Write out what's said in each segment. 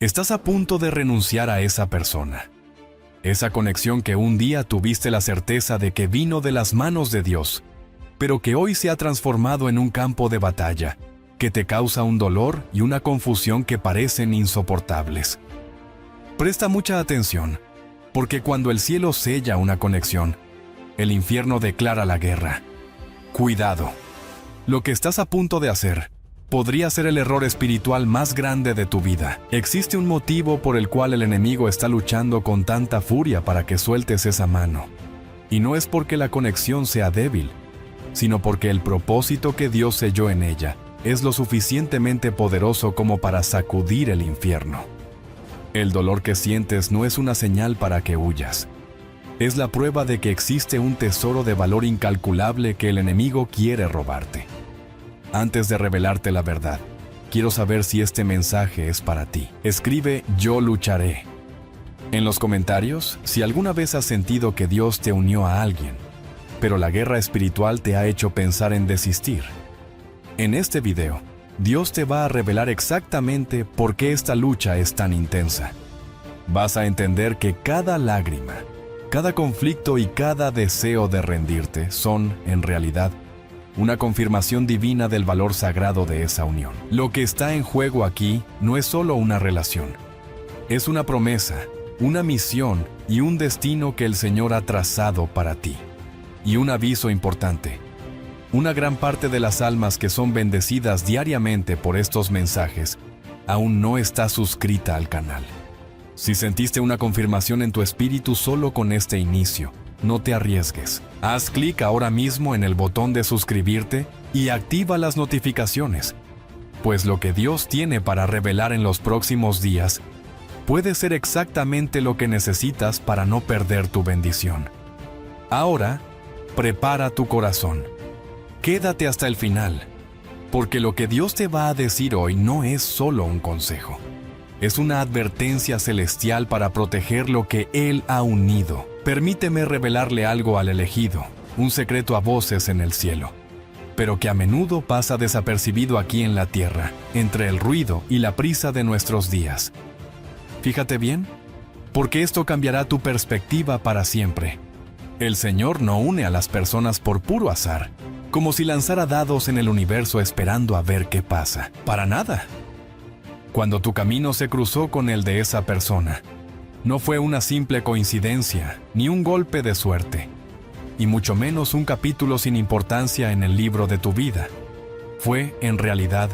Estás a punto de renunciar a esa persona. Esa conexión que un día tuviste la certeza de que vino de las manos de Dios, pero que hoy se ha transformado en un campo de batalla, que te causa un dolor y una confusión que parecen insoportables. Presta mucha atención, porque cuando el cielo sella una conexión, el infierno declara la guerra. Cuidado. Lo que estás a punto de hacer podría ser el error espiritual más grande de tu vida. Existe un motivo por el cual el enemigo está luchando con tanta furia para que sueltes esa mano. Y no es porque la conexión sea débil, sino porque el propósito que Dios selló en ella es lo suficientemente poderoso como para sacudir el infierno. El dolor que sientes no es una señal para que huyas. Es la prueba de que existe un tesoro de valor incalculable que el enemigo quiere robarte. Antes de revelarte la verdad, quiero saber si este mensaje es para ti. Escribe "Yo lucharé" en los comentarios si alguna vez has sentido que Dios te unió a alguien, pero la guerra espiritual te ha hecho pensar en desistir. En este video, Dios te va a revelar exactamente por qué esta lucha es tan intensa. Vas a entender que cada lágrima, cada conflicto y cada deseo de rendirte son, en realidad, una confirmación divina del valor sagrado de esa unión. Lo que está en juego aquí no es solo una relación. Es una promesa, una misión y un destino que el Señor ha trazado para ti. Y un aviso importante. Una gran parte de las almas que son bendecidas diariamente por estos mensajes aún no está suscrita al canal. Si sentiste una confirmación en tu espíritu solo con este inicio, no te arriesgues. Haz clic ahora mismo en el botón de suscribirte y activa las notificaciones, pues lo que Dios tiene para revelar en los próximos días puede ser exactamente lo que necesitas para no perder tu bendición. Ahora, prepara tu corazón. Quédate hasta el final, porque lo que Dios te va a decir hoy no es solo un consejo. Es una advertencia celestial para proteger lo que Él ha unido. Permíteme revelarle algo al elegido, un secreto a voces en el cielo, pero que a menudo pasa desapercibido aquí en la tierra, entre el ruido y la prisa de nuestros días. Fíjate bien, porque esto cambiará tu perspectiva para siempre. El Señor no une a las personas por puro azar, como si lanzara dados en el universo esperando a ver qué pasa. Para nada. Cuando tu camino se cruzó con el de esa persona, no fue una simple coincidencia, ni un golpe de suerte, y mucho menos un capítulo sin importancia en el libro de tu vida. Fue, en realidad,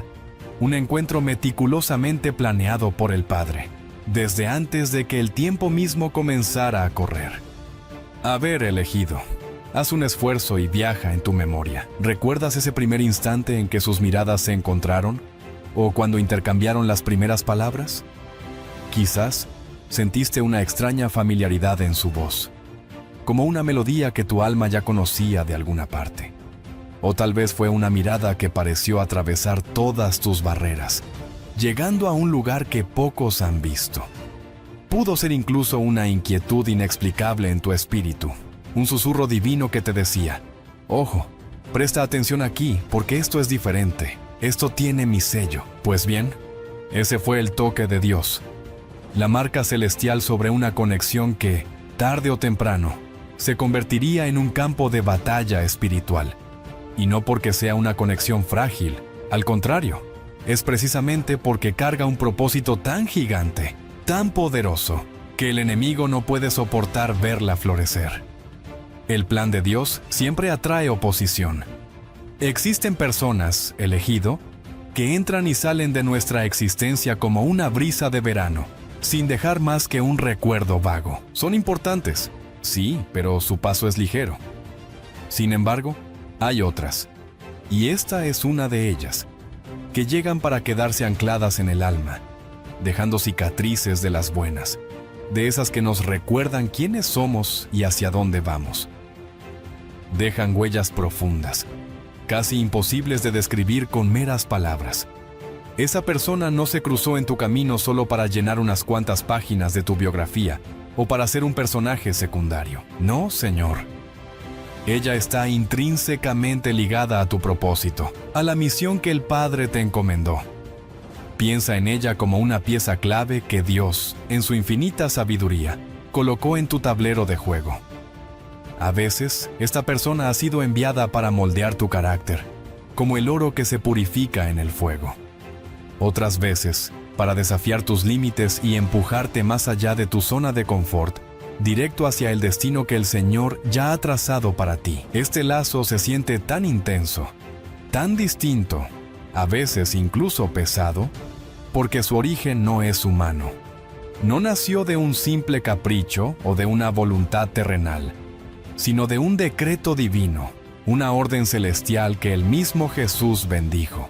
un encuentro meticulosamente planeado por el Padre, desde antes de que el tiempo mismo comenzara a correr. A ver, elegido, haz un esfuerzo y viaja en tu memoria. ¿Recuerdas ese primer instante en que sus miradas se encontraron? ¿O cuando intercambiaron las primeras palabras? Quizás sentiste una extraña familiaridad en su voz, como una melodía que tu alma ya conocía de alguna parte. O tal vez fue una mirada que pareció atravesar todas tus barreras, llegando a un lugar que pocos han visto. Pudo ser incluso una inquietud inexplicable en tu espíritu, un susurro divino que te decía: ojo, presta atención aquí porque esto es diferente, esto tiene mi sello. Pues bien, ese fue el toque de Dios, la marca celestial sobre una conexión que, tarde o temprano, se convertiría en un campo de batalla espiritual. Y no porque sea una conexión frágil, al contrario, es precisamente porque carga un propósito tan gigante, tan poderoso, que el enemigo no puede soportar verla florecer. El plan de Dios siempre atrae oposición. Existen personas, elegido, que entran y salen de nuestra existencia como una brisa de verano, sin dejar más que un recuerdo vago. Son importantes, sí, pero su paso es ligero. Sin embargo, hay otras, y esta es una de ellas, que llegan para quedarse ancladas en el alma, dejando cicatrices de las buenas, de esas que nos recuerdan quiénes somos y hacia dónde vamos. Dejan huellas profundas, casi imposibles de describir con meras palabras. Esa persona no se cruzó en tu camino solo para llenar unas cuantas páginas de tu biografía o para ser un personaje secundario. No, Señor. Ella está intrínsecamente ligada a tu propósito, a la misión que el Padre te encomendó. Piensa en ella como una pieza clave que Dios, en su infinita sabiduría, colocó en tu tablero de juego. A veces, esta persona ha sido enviada para moldear tu carácter, como el oro que se purifica en el fuego. Otras veces, para desafiar tus límites y empujarte más allá de tu zona de confort, directo hacia el destino que el Señor ya ha trazado para ti. Este lazo se siente tan intenso, tan distinto, a veces incluso pesado, porque su origen no es humano. No nació de un simple capricho o de una voluntad terrenal, sino de un decreto divino, una orden celestial que el mismo Jesús bendijo.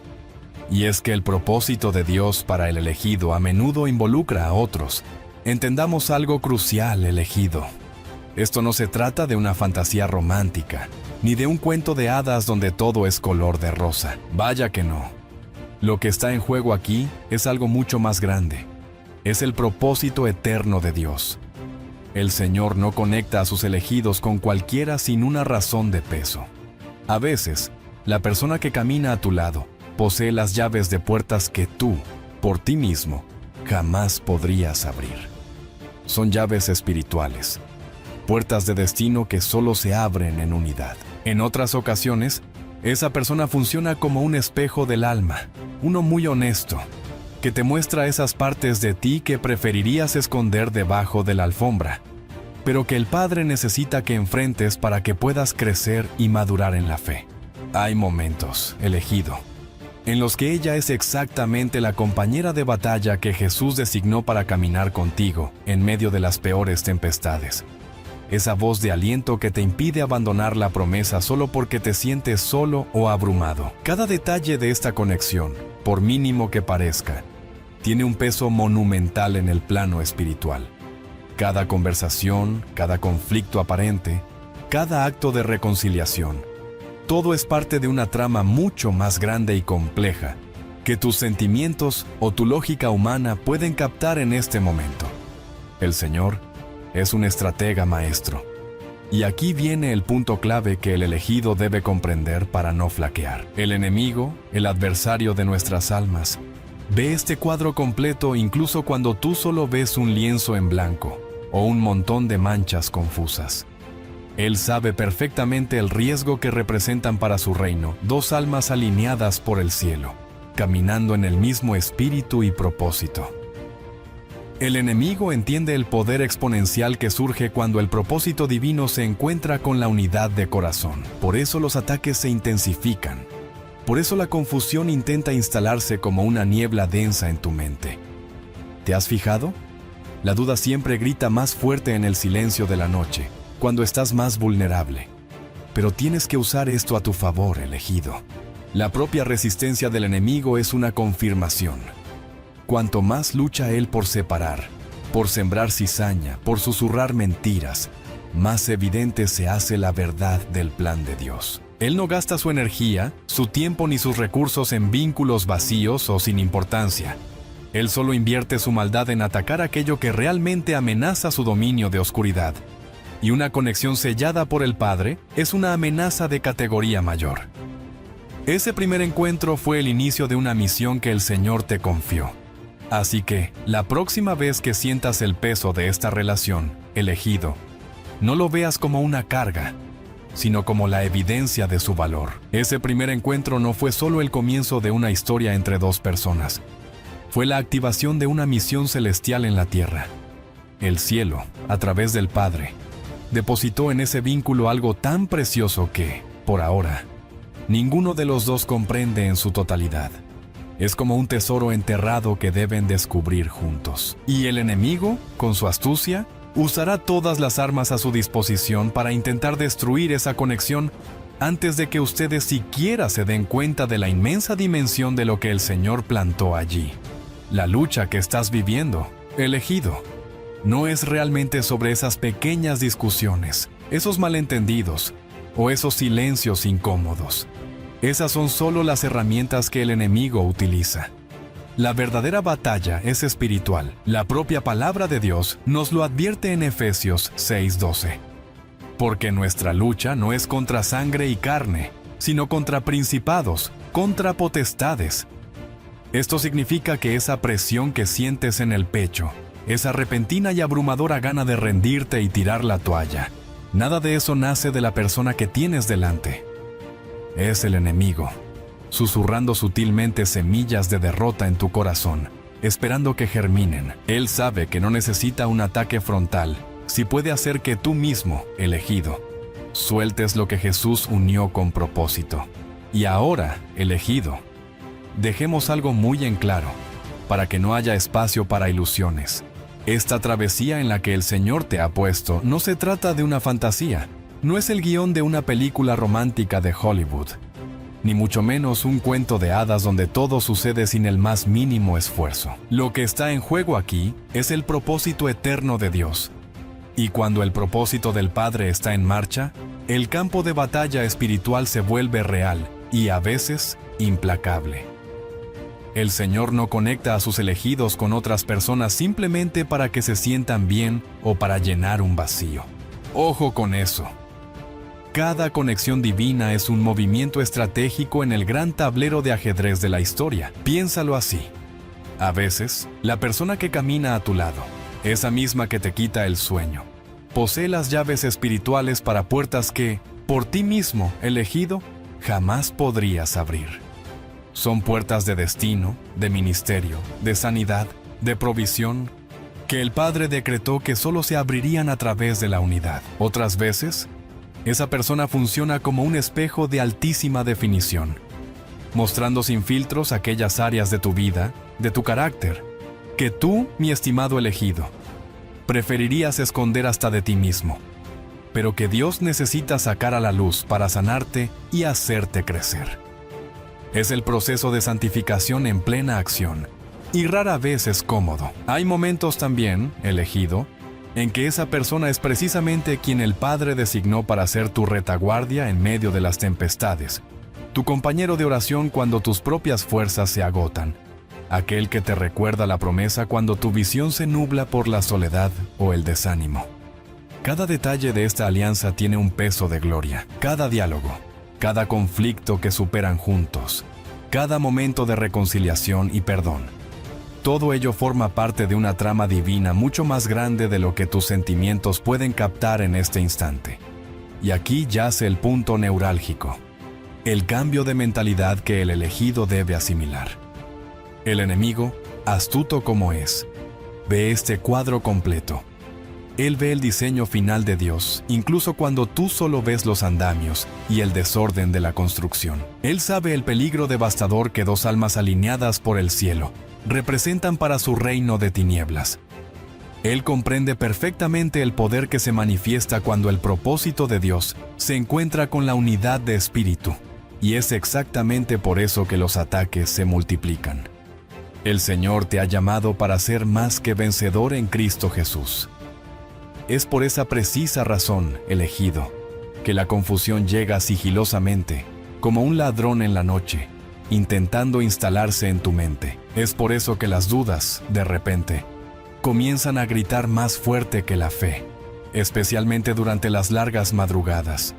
Y es que el propósito de Dios para el elegido a menudo involucra a otros. Entendamos algo crucial, elegido. Esto no se trata de una fantasía romántica, ni de un cuento de hadas donde todo es color de rosa. Vaya que no. Lo que está en juego aquí es algo mucho más grande. Es el propósito eterno de Dios. El Señor no conecta a sus elegidos con cualquiera sin una razón de peso. A veces, la persona que camina a tu lado posee las llaves de puertas que tú, por ti mismo, jamás podrías abrir. Son llaves espirituales, puertas de destino que solo se abren en unidad. En otras ocasiones, esa persona funciona como un espejo del alma, uno muy honesto, que te muestra esas partes de ti que preferirías esconder debajo de la alfombra, pero que el Padre necesita que enfrentes para que puedas crecer y madurar en la fe. Hay momentos, elegido, en los que ella es exactamente la compañera de batalla que Jesús designó para caminar contigo en medio de las peores tempestades. Esa voz de aliento que te impide abandonar la promesa solo porque te sientes solo o abrumado. Cada detalle de esta conexión, por mínimo que parezca, tiene un peso monumental en el plano espiritual. Cada conversación, cada conflicto aparente, cada acto de reconciliación, todo es parte de una trama mucho más grande y compleja que tus sentimientos o tu lógica humana pueden captar en este momento. El Señor es un estratega maestro. Y aquí viene el punto clave que el elegido debe comprender para no flaquear. El enemigo, el adversario de nuestras almas, ve este cuadro completo incluso cuando tú solo ves un lienzo en blanco o un montón de manchas confusas. Él sabe perfectamente el riesgo que representan para su reino dos almas alineadas por el cielo, caminando en el mismo espíritu y propósito. El enemigo entiende el poder exponencial que surge cuando el propósito divino se encuentra con la unidad de corazón. Por eso los ataques se intensifican. Por eso la confusión intenta instalarse como una niebla densa en tu mente. ¿Te has fijado? La duda siempre grita más fuerte en el silencio de la noche, cuando estás más vulnerable. Pero tienes que usar esto a tu favor, elegido. La propia resistencia del enemigo es una confirmación. Cuanto más lucha él por separar, por sembrar cizaña, por susurrar mentiras, más evidente se hace la verdad del plan de Dios. Él no gasta su energía, su tiempo ni sus recursos en vínculos vacíos o sin importancia. Él solo invierte su maldad en atacar aquello que realmente amenaza su dominio de oscuridad. Y una conexión sellada por el Padre es una amenaza de categoría mayor. Ese primer encuentro fue el inicio de una misión que el Señor te confió. Así que, la próxima vez que sientas el peso de esta relación, elegido, no lo veas como una carga, sino como la evidencia de su valor. Ese primer encuentro no fue solo el comienzo de una historia entre dos personas. Fue la activación de una misión celestial en la tierra. El cielo, a través del Padre, depositó en ese vínculo algo tan precioso que, por ahora, ninguno de los dos comprende en su totalidad. Es como un tesoro enterrado que deben descubrir juntos. Y el enemigo, con su astucia, usará todas las armas a su disposición para intentar destruir esa conexión antes de que ustedes siquiera se den cuenta de la inmensa dimensión de lo que el Señor plantó allí. La lucha que estás viviendo, elegido, no es realmente sobre esas pequeñas discusiones, esos malentendidos o esos silencios incómodos. Esas son solo las herramientas que el enemigo utiliza. La verdadera batalla es espiritual. La propia palabra de Dios nos lo advierte en Efesios 6:12. Porque nuestra lucha no es contra sangre y carne, sino contra principados, contra potestades, Esto significa que esa presión que sientes en el pecho, esa repentina y abrumadora gana de rendirte y tirar la toalla, nada de eso nace de la persona que tienes delante. Es el enemigo, susurrando sutilmente semillas de derrota en tu corazón, esperando que germinen. Él sabe que no necesita un ataque frontal, si puede hacer que tú mismo, elegido, sueltes lo que Jesús unió con propósito. Y ahora, elegido, dejemos algo muy en claro, para que no haya espacio para ilusiones. Esta travesía en la que el Señor te ha puesto no se trata de una fantasía, no es el guión de una película romántica de Hollywood, ni mucho menos un cuento de hadas donde todo sucede sin el más mínimo esfuerzo. Lo que está en juego aquí es el propósito eterno de Dios. Y cuando el propósito del Padre está en marcha, el campo de batalla espiritual se vuelve real y a veces implacable. El Señor no conecta a sus elegidos con otras personas simplemente para que se sientan bien o para llenar un vacío. Ojo con eso. Cada conexión divina es un movimiento estratégico en el gran tablero de ajedrez de la historia. Piénsalo así. A veces, la persona que camina a tu lado, esa misma que te quita el sueño, posee las llaves espirituales para puertas que, por ti mismo, elegido, jamás podrías abrir. Son puertas de destino, de ministerio, de sanidad, de provisión, que el Padre decretó que solo se abrirían a través de la unidad. Otras veces, esa persona funciona como un espejo de altísima definición, mostrando sin filtros aquellas áreas de tu vida, de tu carácter, que tú, mi estimado elegido, preferirías esconder hasta de ti mismo, pero que Dios necesita sacar a la luz para sanarte y hacerte crecer. Es el proceso de santificación en plena acción, y rara vez es cómodo. Hay momentos también, elegido, en que esa persona es precisamente quien el Padre designó para ser tu retaguardia en medio de las tempestades, tu compañero de oración cuando tus propias fuerzas se agotan, aquel que te recuerda la promesa cuando tu visión se nubla por la soledad o el desánimo. Cada detalle de esta alianza tiene un peso de gloria. Cada diálogo, cada conflicto que superan juntos, cada momento de reconciliación y perdón. Todo ello forma parte de una trama divina mucho más grande de lo que tus sentimientos pueden captar en este instante. Y aquí yace el punto neurálgico, el cambio de mentalidad que el elegido debe asimilar. El enemigo, astuto como es, ve este cuadro completo. Él ve el diseño final de Dios, incluso cuando tú solo ves los andamios y el desorden de la construcción. Él sabe el peligro devastador que dos almas alineadas por el cielo representan para su reino de tinieblas. Él comprende perfectamente el poder que se manifiesta cuando el propósito de Dios se encuentra con la unidad de espíritu, y es exactamente por eso que los ataques se multiplican. El Señor te ha llamado para ser más que vencedor en Cristo Jesús. Es por esa precisa razón, elegido, que la confusión llega sigilosamente, como un ladrón en la noche, intentando instalarse en tu mente. Es por eso que las dudas, de repente, comienzan a gritar más fuerte que la fe, especialmente durante las largas madrugadas.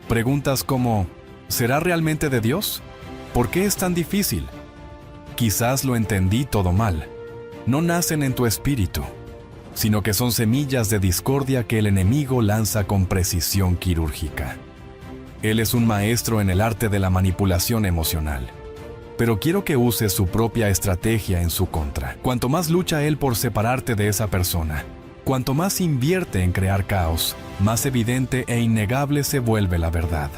Preguntas como, ¿será realmente de Dios? ¿Por qué es tan difícil? Quizás lo entendí todo mal. No nacen en tu espíritu, sino que son semillas de discordia que el enemigo lanza con precisión quirúrgica. Él es un maestro en el arte de la manipulación emocional, pero quiero que use su propia estrategia en su contra. Cuanto más lucha él por separarte de esa persona, cuanto más invierte en crear caos, más evidente e innegable se vuelve la verdad.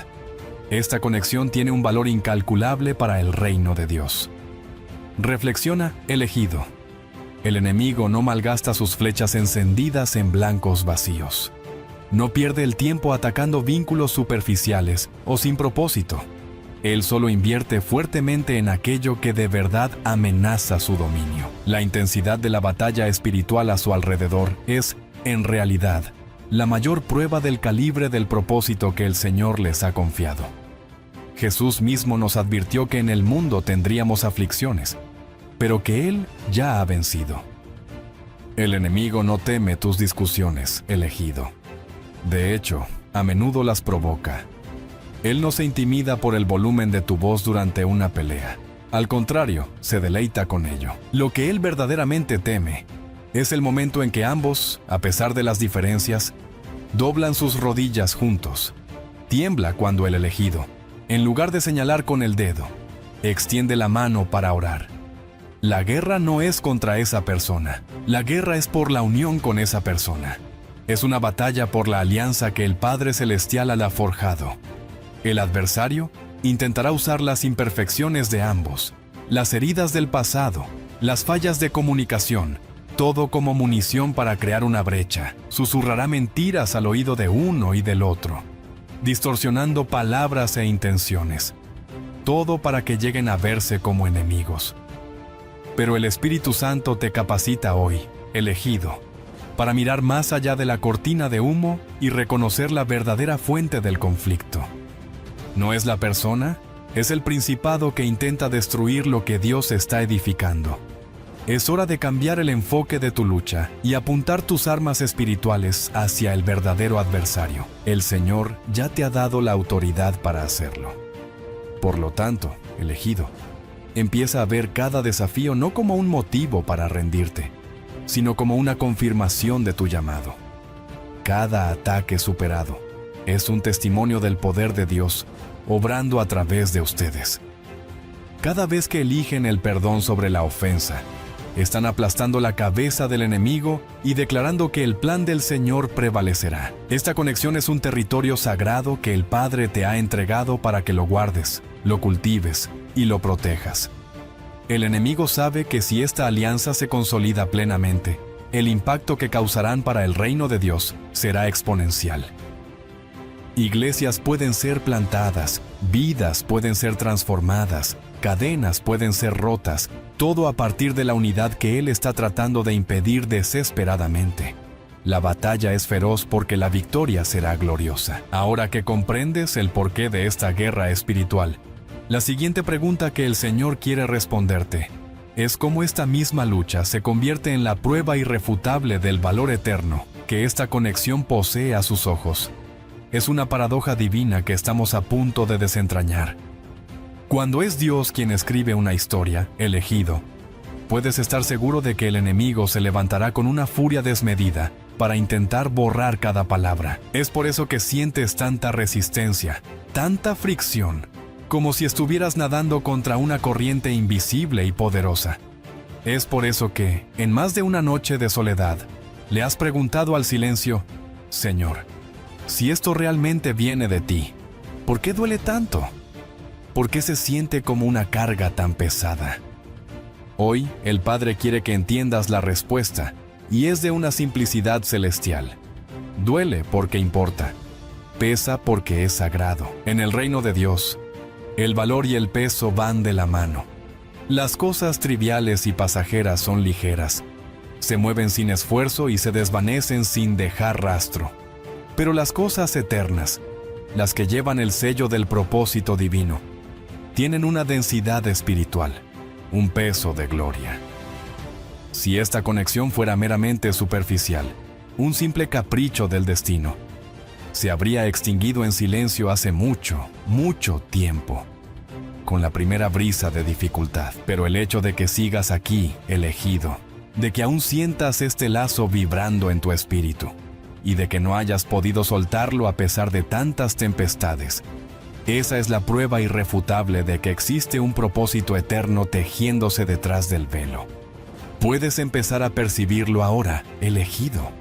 Esta conexión tiene un valor incalculable para el reino de Dios. Reflexiona, elegido. El enemigo no malgasta sus flechas encendidas en blancos vacíos. No pierde el tiempo atacando vínculos superficiales o sin propósito. Él solo invierte fuertemente en aquello que de verdad amenaza su dominio. La intensidad de la batalla espiritual a su alrededor es, en realidad, la mayor prueba del calibre del propósito que el Señor les ha confiado. Jesús mismo nos advirtió que en el mundo tendríamos aflicciones, pero que Él ya ha vencido. El enemigo no teme tus discusiones, elegido. De hecho, a menudo las provoca. Él no se intimida por el volumen de tu voz durante una pelea. Al contrario, se deleita con ello. Lo que él verdaderamente teme es el momento en que ambos, a pesar de las diferencias, doblan sus rodillas juntos. Tiembla cuando el elegido, en lugar de señalar con el dedo, extiende la mano para orar. La guerra no es contra esa persona. La guerra es por la unión con esa persona. Es una batalla por la alianza que el Padre Celestial ha forjado. El adversario intentará usar las imperfecciones de ambos, las heridas del pasado, las fallas de comunicación, todo como munición para crear una brecha. Susurrará mentiras al oído de uno y del otro, distorsionando palabras e intenciones. Todo para que lleguen a verse como enemigos. Pero el Espíritu Santo te capacita hoy, elegido, para mirar más allá de la cortina de humo y reconocer la verdadera fuente del conflicto. No es la persona, es el principado que intenta destruir lo que Dios está edificando. Es hora de cambiar el enfoque de tu lucha y apuntar tus armas espirituales hacia el verdadero adversario. El Señor ya te ha dado la autoridad para hacerlo. Por lo tanto, elegido, empieza a ver cada desafío no como un motivo para rendirte, sino como una confirmación de tu llamado. Cada ataque superado es un testimonio del poder de Dios obrando a través de ustedes. Cada vez que eligen el perdón sobre la ofensa, están aplastando la cabeza del enemigo y declarando que el plan del Señor prevalecerá. Esta conexión es un territorio sagrado que el Padre te ha entregado para que lo guardes, lo cultives y lo protejas. El enemigo sabe que si esta alianza se consolida plenamente, el impacto que causarán para el reino de Dios será exponencial. Iglesias pueden ser plantadas, vidas pueden ser transformadas, cadenas pueden ser rotas, todo a partir de la unidad que Él está tratando de impedir desesperadamente. La batalla es feroz porque la victoria será gloriosa. Ahora que comprendes el porqué de esta guerra espiritual, la siguiente pregunta que el Señor quiere responderte es cómo esta misma lucha se convierte en la prueba irrefutable del valor eterno que esta conexión posee a sus ojos. Es una paradoja divina que estamos a punto de desentrañar. Cuando es Dios quien escribe una historia, elegido, puedes estar seguro de que el enemigo se levantará con una furia desmedida para intentar borrar cada palabra. Es por eso que sientes tanta resistencia, tanta fricción, como si estuvieras nadando contra una corriente invisible y poderosa. Es por eso que, en más de una noche de soledad, le has preguntado al silencio, Señor, si esto realmente viene de ti, ¿por qué duele tanto? ¿Por qué se siente como una carga tan pesada? Hoy, el Padre quiere que entiendas la respuesta, y es de una simplicidad celestial. Duele porque importa. Pesa porque es sagrado. En el reino de Dios, el valor y el peso van de la mano. Las cosas triviales y pasajeras son ligeras. Se mueven sin esfuerzo y se desvanecen sin dejar rastro. Pero las cosas eternas, las que llevan el sello del propósito divino, tienen una densidad espiritual, un peso de gloria. Si esta conexión fuera meramente superficial, un simple capricho del destino, se habría extinguido en silencio hace mucho, mucho tiempo, con la primera brisa de dificultad. Pero el hecho de que sigas aquí, elegido, de que aún sientas este lazo vibrando en tu espíritu, y de que no hayas podido soltarlo a pesar de tantas tempestades, esa es la prueba irrefutable de que existe un propósito eterno tejiéndose detrás del velo. Puedes empezar a percibirlo ahora, elegido.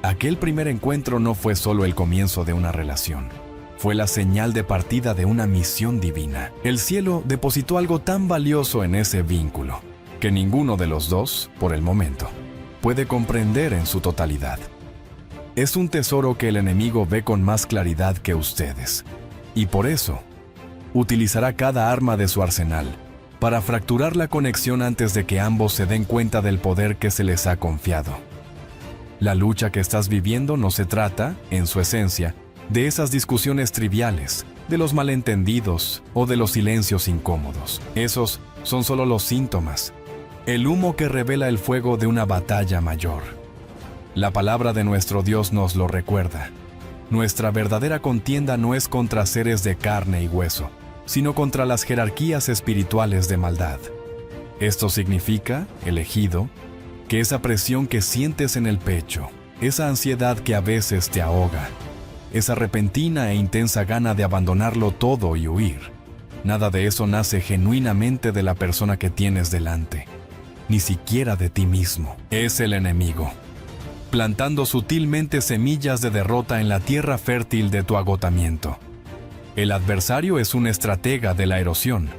Aquel primer encuentro no fue solo el comienzo de una relación, fue la señal de partida de una misión divina. El cielo depositó algo tan valioso en ese vínculo, que ninguno de los dos, por el momento, puede comprender en su totalidad. Es un tesoro que el enemigo ve con más claridad que ustedes. Y por eso, utilizará cada arma de su arsenal para fracturar la conexión antes de que ambos se den cuenta del poder que se les ha confiado. La lucha que estás viviendo no se trata, en su esencia, de esas discusiones triviales, de los malentendidos o de los silencios incómodos. Esos son solo los síntomas, el humo que revela el fuego de una batalla mayor. La palabra de nuestro Dios nos lo recuerda. Nuestra verdadera contienda no es contra seres de carne y hueso, sino contra las jerarquías espirituales de maldad. Esto significa, elegido, que esa presión que sientes en el pecho, esa ansiedad que a veces te ahoga, esa repentina e intensa gana de abandonarlo todo y huir, nada de eso nace genuinamente de la persona que tienes delante, ni siquiera de ti mismo. Es el enemigo, plantando sutilmente semillas de derrota en la tierra fértil de tu agotamiento. El adversario es un estratega de la erosión.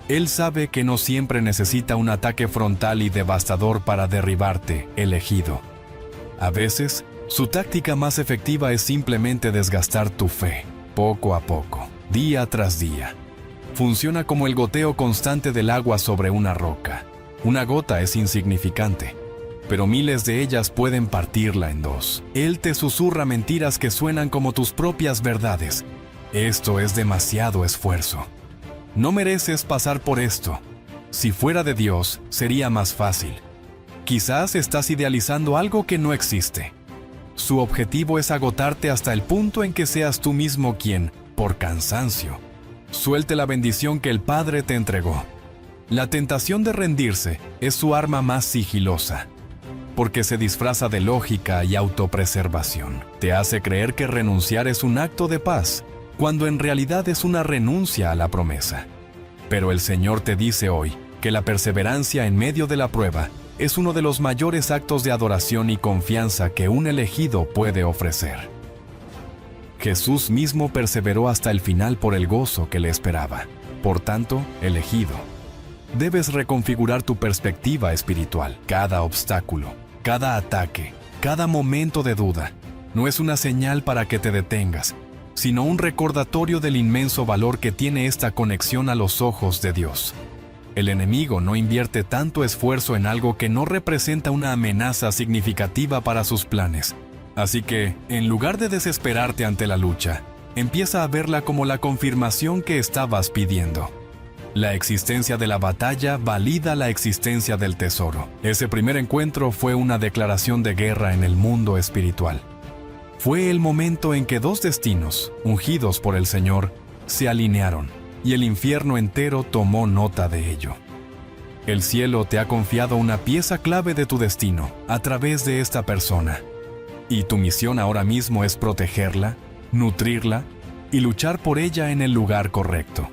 Él sabe que no siempre necesita un ataque frontal y devastador para derribarte, elegido. A veces, su táctica más efectiva es simplemente desgastar tu fe, poco a poco, día tras día. Funciona como el goteo constante del agua sobre una roca. Una gota es insignificante, pero miles de ellas pueden partirla en dos. Él te susurra mentiras que suenan como tus propias verdades. Esto es demasiado esfuerzo. No mereces pasar por esto. Si fuera de Dios, sería más fácil. Quizás estás idealizando algo que no existe. Su objetivo es agotarte hasta el punto en que seas tú mismo quien, por cansancio, suelte la bendición que el Padre te entregó. La tentación de rendirse es su arma más sigilosa, porque se disfraza de lógica y autopreservación. Te hace creer que renunciar es un acto de paz, cuando en realidad es una renuncia a la promesa. Pero el Señor te dice hoy que la perseverancia en medio de la prueba es uno de los mayores actos de adoración y confianza que un elegido puede ofrecer. Jesús mismo perseveró hasta el final por el gozo que le esperaba. Por tanto, elegido, debes reconfigurar tu perspectiva espiritual. Cada obstáculo, cada ataque, cada momento de duda, no es una señal para que te detengas, sino un recordatorio del inmenso valor que tiene esta conexión a los ojos de Dios. El enemigo no invierte tanto esfuerzo en algo que no representa una amenaza significativa para sus planes. Así que, en lugar de desesperarte ante la lucha, empieza a verla como la confirmación que estabas pidiendo. La existencia de la batalla valida la existencia del tesoro. Ese primer encuentro fue una declaración de guerra en el mundo espiritual. Fue el momento en que dos destinos, ungidos por el Señor, se alinearon, y el infierno entero tomó nota de ello. El cielo te ha confiado una pieza clave de tu destino a través de esta persona, y tu misión ahora mismo es protegerla, nutrirla y luchar por ella en el lugar correcto,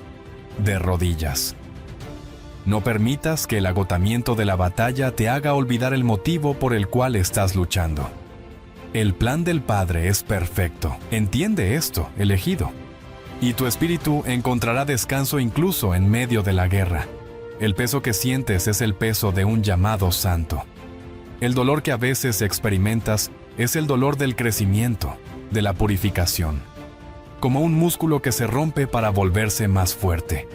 de rodillas. No permitas que el agotamiento de la batalla te haga olvidar el motivo por el cual estás luchando. El plan del Padre es perfecto. Entiende esto, elegido. Y tu espíritu encontrará descanso incluso en medio de la guerra. El peso que sientes es el peso de un llamado santo. El dolor que a veces experimentas es el dolor del crecimiento, de la purificación, como un músculo que se rompe para volverse más fuerte.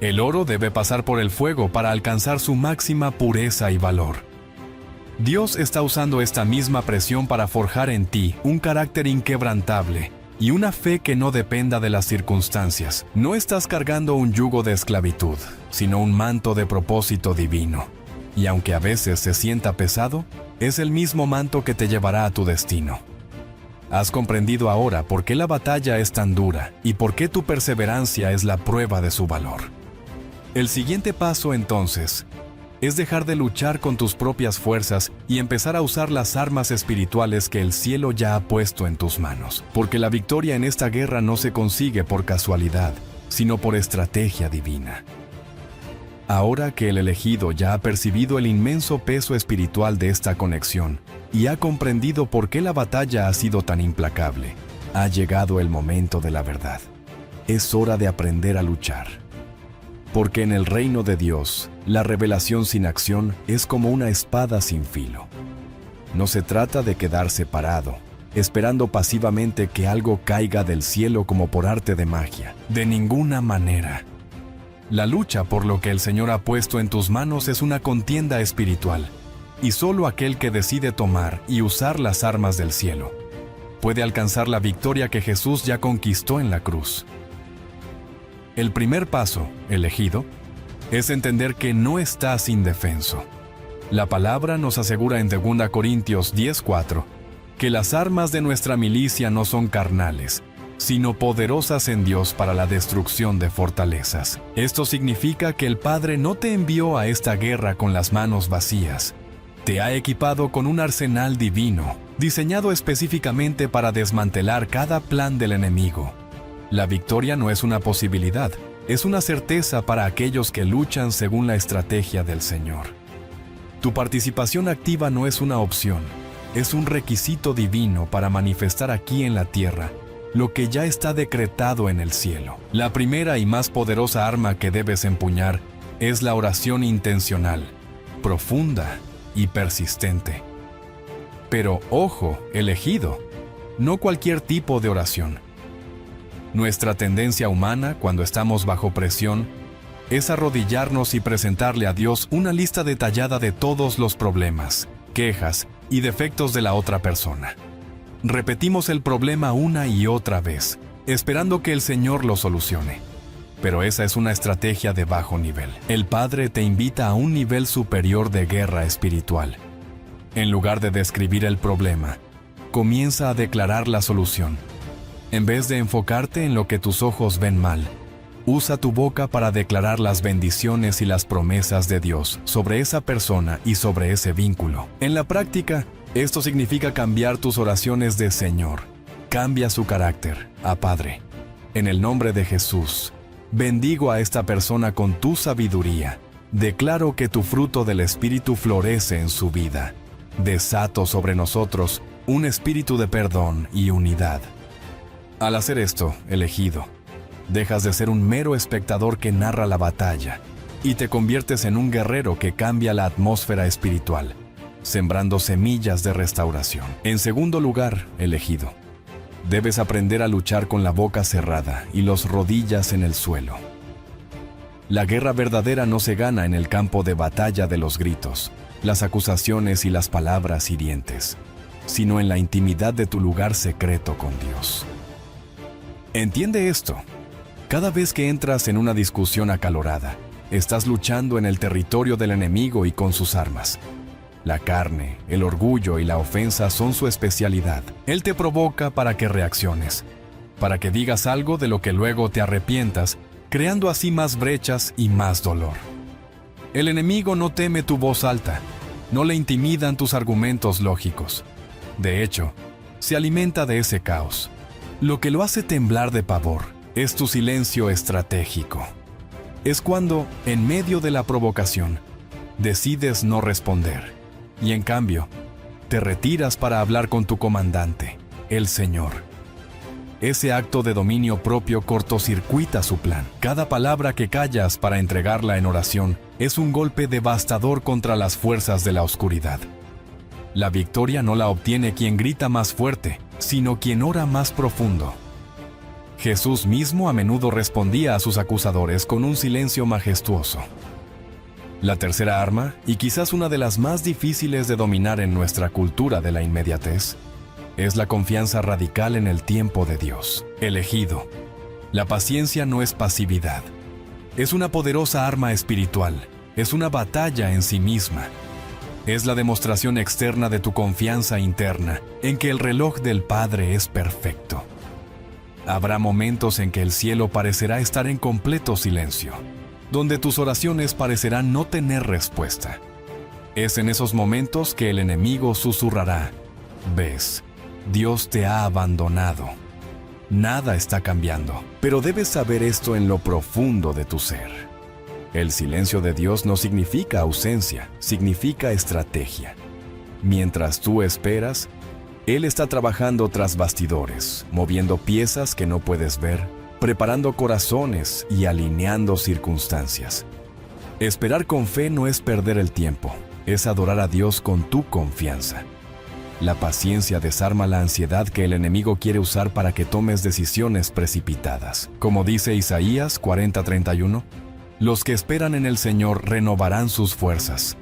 El oro debe pasar por el fuego para alcanzar su máxima pureza y valor. Dios está usando esta misma presión para forjar en ti un carácter inquebrantable y una fe que no dependa de las circunstancias. No estás cargando un yugo de esclavitud, sino un manto de propósito divino. Y aunque a veces se sienta pesado, es el mismo manto que te llevará a tu destino. Has comprendido ahora por qué la batalla es tan dura y por qué tu perseverancia es la prueba de su valor. El siguiente paso, entonces, es dejar de luchar con tus propias fuerzas y empezar a usar las armas espirituales que el cielo ya ha puesto en tus manos. Porque la victoria en esta guerra no se consigue por casualidad, sino por estrategia divina. Ahora que el elegido ya ha percibido el inmenso peso espiritual de esta conexión y ha comprendido por qué la batalla ha sido tan implacable, ha llegado el momento de la verdad. Es hora de aprender a luchar. Porque en el reino de Dios, la revelación sin acción es como una espada sin filo. No se trata de quedarse parado, esperando pasivamente que algo caiga del cielo como por arte de magia. De ninguna manera. La lucha por lo que el Señor ha puesto en tus manos es una contienda espiritual, y solo aquel que decide tomar y usar las armas del cielo puede alcanzar la victoria que Jesús ya conquistó en la cruz. El primer paso, elegido, es entender que no estás indefenso. La palabra nos asegura en 2 Corintios 10:4 que las armas de nuestra milicia no son carnales, sino poderosas en Dios para la destrucción de fortalezas. Esto significa que el Padre no te envió a esta guerra con las manos vacías. Te ha equipado con un arsenal divino, diseñado específicamente para desmantelar cada plan del enemigo. La victoria no es una posibilidad, es una certeza para aquellos que luchan según la estrategia del Señor. Tu participación activa no es una opción, es un requisito divino para manifestar aquí en la tierra lo que ya está decretado en el cielo. La primera y más poderosa arma que debes empuñar es la oración intencional, profunda y persistente. Pero, ojo, elegido, no cualquier tipo de oración. Nuestra tendencia humana, cuando estamos bajo presión, es arrodillarnos y presentarle a Dios una lista detallada de todos los problemas, quejas y defectos de la otra persona. Repetimos el problema una y otra vez, esperando que el Señor lo solucione. Pero esa es una estrategia de bajo nivel. El Padre te invita a un nivel superior de guerra espiritual. En lugar de describir el problema, comienza a declarar la solución. En vez de enfocarte en lo que tus ojos ven mal, usa tu boca para declarar las bendiciones y las promesas de Dios sobre esa persona y sobre ese vínculo. En la práctica, esto significa cambiar tus oraciones de Señor. Cambia su carácter a Padre. En el nombre de Jesús, bendigo a esta persona con tu sabiduría. Declaro que tu fruto del Espíritu florece en su vida. Desato sobre nosotros un espíritu de perdón y unidad. Al hacer esto, elegido, dejas de ser un mero espectador que narra la batalla y te conviertes en un guerrero que cambia la atmósfera espiritual, sembrando semillas de restauración. En segundo lugar, elegido, debes aprender a luchar con la boca cerrada y las rodillas en el suelo. La guerra verdadera no se gana en el campo de batalla de los gritos, las acusaciones y las palabras hirientes, sino en la intimidad de tu lugar secreto con Dios. Entiende esto. Cada vez que entras en una discusión acalorada, estás luchando en el territorio del enemigo y con sus armas. La carne, el orgullo y la ofensa son su especialidad. Él te provoca para que reacciones, para que digas algo de lo que luego te arrepientas, creando así más brechas y más dolor. El enemigo no teme tu voz alta, no le intimidan tus argumentos lógicos. De hecho, se alimenta de ese caos. Lo que lo hace temblar de pavor es tu silencio estratégico. Es cuando, en medio de la provocación, decides no responder y, en cambio, te retiras para hablar con tu comandante, el Señor. Ese acto de dominio propio cortocircuita su plan. Cada palabra que callas para entregarla en oración es un golpe devastador contra las fuerzas de la oscuridad. La victoria no la obtiene quien grita más fuerte, sino quien ora más profundo. Jesús mismo a menudo respondía a sus acusadores con un silencio majestuoso. La tercera arma, y quizás una de las más difíciles de dominar en nuestra cultura de la inmediatez, es la confianza radical en el tiempo de Dios. Elegido. La paciencia no es pasividad. Es una poderosa arma espiritual. Es una batalla en sí misma. Es la demostración externa de tu confianza interna en que el reloj del Padre es perfecto. Habrá momentos en que el cielo parecerá estar en completo silencio, donde tus oraciones parecerán no tener respuesta. Es en esos momentos que el enemigo susurrará: «Ves, Dios te ha abandonado. Nada está cambiando». Pero debes saber esto en lo profundo de tu ser. El silencio de Dios no significa ausencia, significa estrategia. Mientras tú esperas, Él está trabajando tras bastidores, moviendo piezas que no puedes ver, preparando corazones y alineando circunstancias. Esperar con fe no es perder el tiempo, es adorar a Dios con tu confianza. La paciencia desarma la ansiedad que el enemigo quiere usar para que tomes decisiones precipitadas. Como dice Isaías 40:31, los que esperan en el Señor renovarán sus fuerzas.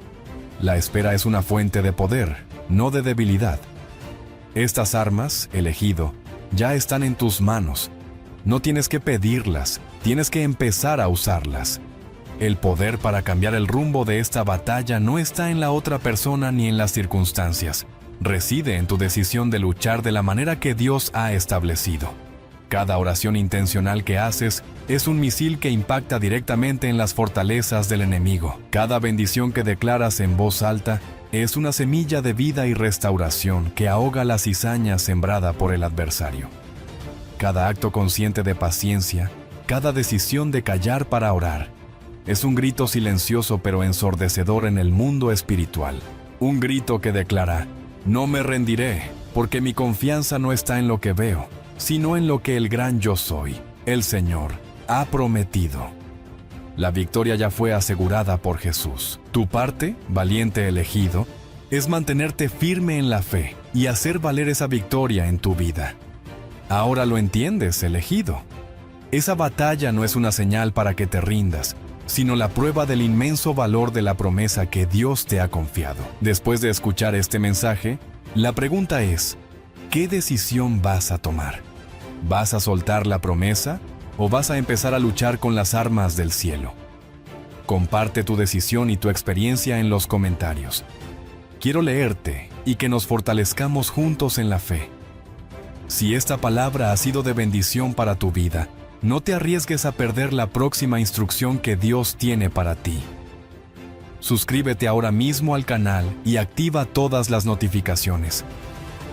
La espera es una fuente de poder, no de debilidad. Estas armas, elegido, ya están en tus manos. No tienes que pedirlas, tienes que empezar a usarlas. El poder para cambiar el rumbo de esta batalla no está en la otra persona ni en las circunstancias. Reside en tu decisión de luchar de la manera que Dios ha establecido. Cada oración intencional que haces es un misil que impacta directamente en las fortalezas del enemigo. Cada bendición que declaras en voz alta es una semilla de vida y restauración que ahoga la cizaña sembrada por el adversario. Cada acto consciente de paciencia, cada decisión de callar para orar, es un grito silencioso pero ensordecedor en el mundo espiritual. Un grito que declara: no me rendiré, porque mi confianza no está en lo que veo, sino en lo que el gran yo soy, el Señor, ha prometido. La victoria ya fue asegurada por Jesús. Tu parte, valiente elegido, es mantenerte firme en la fe y hacer valer esa victoria en tu vida. Ahora lo entiendes, elegido. Esa batalla no es una señal para que te rindas, sino la prueba del inmenso valor de la promesa que Dios te ha confiado. Después de escuchar este mensaje, la pregunta es: ¿qué decisión vas a tomar? ¿Vas a soltar la promesa o vas a empezar a luchar con las armas del cielo? Comparte tu decisión y tu experiencia en los comentarios. Quiero leerte y que nos fortalezcamos juntos en la fe. Si esta palabra ha sido de bendición para tu vida, no te arriesgues a perder la próxima instrucción que Dios tiene para ti. Suscríbete ahora mismo al canal y activa todas las notificaciones.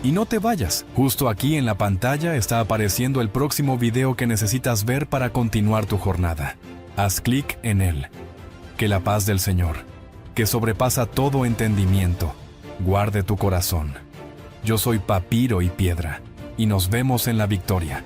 Y no te vayas, justo aquí en la pantalla está apareciendo el próximo video que necesitas ver para continuar tu jornada. Haz clic en él. Que la paz del Señor, que sobrepasa todo entendimiento, guarde tu corazón. Yo soy Papiro y Piedra, y nos vemos en la victoria.